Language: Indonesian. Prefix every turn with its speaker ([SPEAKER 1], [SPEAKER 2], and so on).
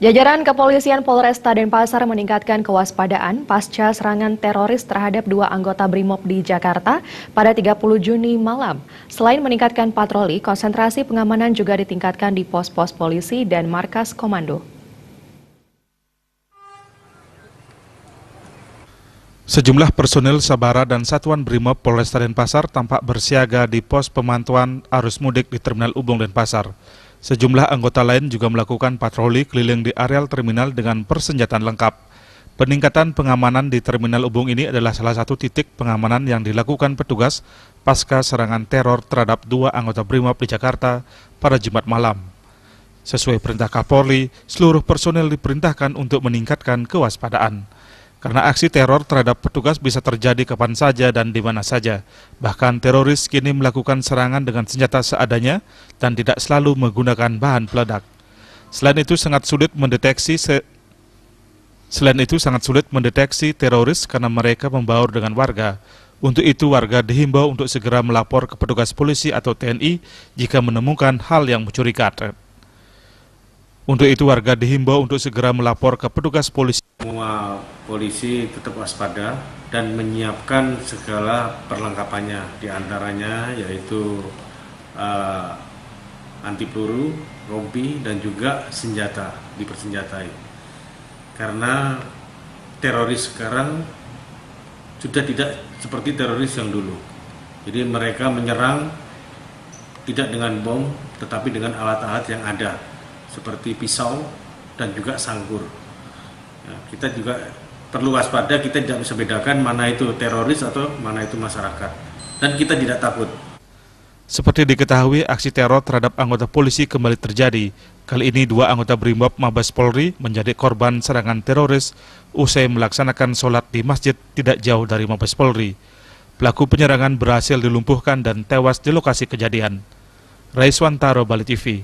[SPEAKER 1] Jajaran Kepolisian Polresta Denpasar meningkatkan kewaspadaan pasca serangan teroris terhadap 2 anggota BRIMOB di Jakarta pada 30 Juni malam. Selain meningkatkan patroli, konsentrasi pengamanan juga ditingkatkan di pos-pos polisi dan markas komando.
[SPEAKER 2] Sejumlah personil Sabara dan Satuan BRIMOB Polresta Denpasar tampak bersiaga di pos pemantauan arus mudik di Terminal Ubung Denpasar. Sejumlah anggota lain juga melakukan patroli keliling di areal terminal dengan persenjataan lengkap. Peningkatan pengamanan di Terminal Ubung ini adalah salah satu titik pengamanan yang dilakukan petugas pasca serangan teror terhadap 2 anggota BRIMOB di Jakarta pada Jumat malam. Sesuai perintah Kapolri, seluruh personel diperintahkan untuk meningkatkan kewaspadaan. Karena aksi teror terhadap petugas bisa terjadi kapan saja dan di mana saja. Bahkan teroris kini melakukan serangan dengan senjata seadanya dan tidak selalu menggunakan bahan peledak. Selain itu sangat sulit mendeteksi teroris karena mereka membaur dengan warga. Untuk itu warga dihimbau untuk segera melapor ke petugas polisi atau TNI jika menemukan hal yang mencurigakan.
[SPEAKER 3] Semua polisi tetap waspada dan menyiapkan segala perlengkapannya, diantaranya yaitu anti peluru, rompi, dan juga senjata dipersenjatai. Karena teroris sekarang sudah tidak seperti teroris yang dulu. Jadi mereka menyerang tidak dengan bom, tetapi dengan alat-alat yang ada, seperti pisau dan juga sangkur. Ya, kita juga perlu waspada, kita tidak bisa bedakan mana itu teroris atau mana itu masyarakat. Dan kita tidak takut.
[SPEAKER 2] Seperti diketahui, aksi teror terhadap anggota polisi kembali terjadi. Kali ini 2 anggota BRIMOB Mabes Polri menjadi korban serangan teroris usai melaksanakan sholat di masjid tidak jauh dari Mabes Polri. Pelaku penyerangan berhasil dilumpuhkan dan tewas di lokasi kejadian. Raiswantaro, Bali TV.